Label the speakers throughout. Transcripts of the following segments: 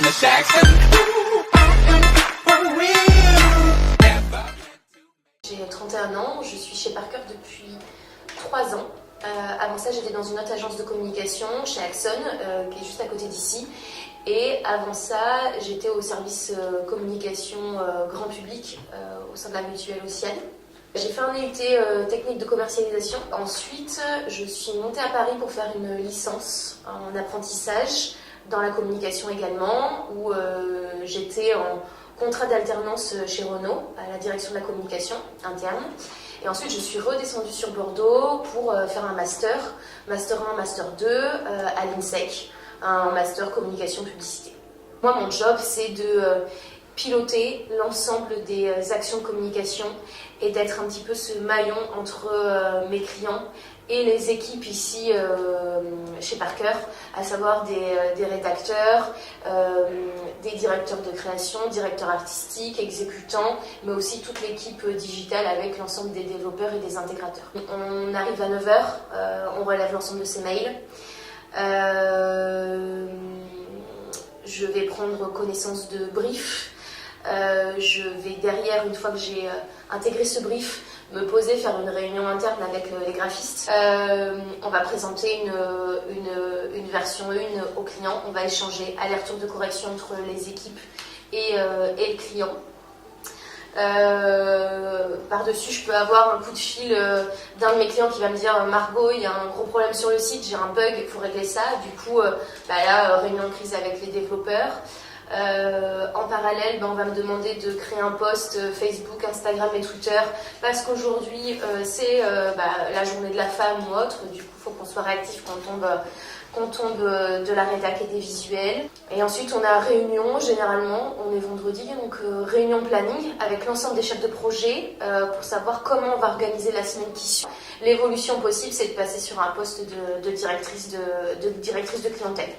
Speaker 1: Miss Jackson.
Speaker 2: J'ai 31 ans, je suis chez Parker depuis 3 ans. Avant ça, j'étais dans une autre agence de communication, chez Axon, qui est juste à côté d'ici. Et avant ça, j'étais au service communication grand public au sein de la mutuelle Océane. J'ai fait un EUT technique de commercialisation. Ensuite, je suis montée à Paris pour faire une licence en apprentissage dans la communication également, où j'étais en contrat d'alternance chez Renault, à la direction de la communication interne. Et ensuite, je suis redescendue sur Bordeaux pour faire un master 1, master 2 à l'INSEC, un master communication publicité. Moi, mon job, c'est de piloter l'ensemble des actions de communication et d'être un petit peu ce maillon entre mes clients et les équipes ici chez Parker, à savoir des rédacteurs, des directeurs de création, directeurs artistiques, exécutants, mais aussi toute l'équipe digitale avec l'ensemble des développeurs et des intégrateurs. On arrive à 9h, on relève l'ensemble de ces mails. Je vais prendre connaissance de briefs. Je vais derrière, une fois que j'ai intégré ce brief, me poser, faire une réunion interne avec les graphistes. On va présenter une version 1 au client. On va échanger aller-retour de correction entre les équipes et le client. Par-dessus, je peux avoir un coup de fil d'un de mes clients qui va me dire « Margot, il y a un gros problème sur le site, j'ai un bug, il faut régler ça ». Du coup, là, réunion de crise avec les développeurs. En parallèle, on va me demander de créer un post Facebook, Instagram et Twitter parce qu'aujourd'hui c'est la journée de la femme ou autre. Du coup, il faut qu'on soit réactif quand on tombe de la rédac et des visuels. Et ensuite, on a réunion, généralement, on est vendredi, donc réunion planning avec l'ensemble des chefs de projet pour savoir comment on va organiser la semaine qui suit. L'évolution possible, c'est de passer sur un poste de directrice de clientèle.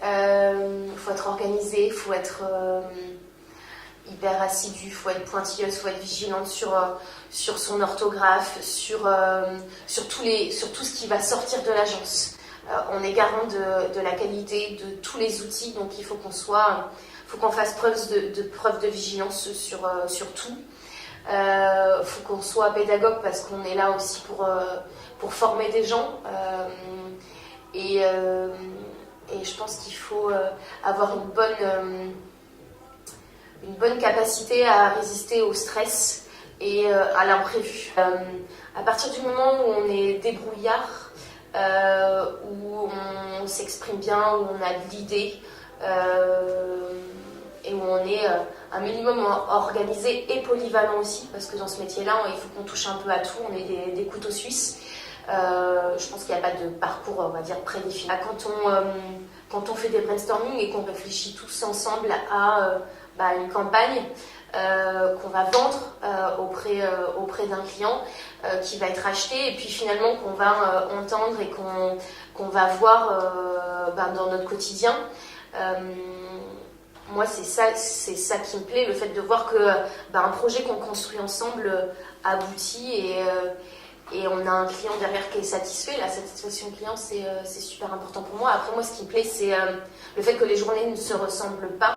Speaker 2: Faut être organisé, il faut être hyper assidu, il faut être pointilleuse, il faut être vigilante sur son orthographe, sur tout ce qui va sortir de l'agence. On est garant de la qualité de tous les outils, donc il faut qu'on fasse preuve de vigilance sur tout. Faut qu'on soit pédagogue parce qu'on est là aussi pour former des gens. Et je pense qu'il faut avoir une bonne capacité à résister au stress et à l'imprévu. À partir du moment où on est débrouillard, où on s'exprime bien, où on a de l'idée et où on est un minimum organisé et polyvalent aussi, parce que dans ce métier-là, il faut qu'on touche un peu à tout, on est des couteaux suisses. Je pense qu'il n'y a pas de parcours, on va dire, prédéfini. Quand on fait des brainstorming et qu'on réfléchit tous ensemble à une campagne qu'on va vendre auprès d'un client qui va être acheté et puis finalement qu'on va entendre et qu'on va voir dans notre quotidien. Moi, c'est ça qui me plaît, le fait de voir que un projet qu'on construit ensemble aboutit et on a un client derrière qui est satisfait. La satisfaction client, c'est super important pour moi. Après, moi, ce qui me plaît, c'est le fait que les journées ne se ressemblent pas.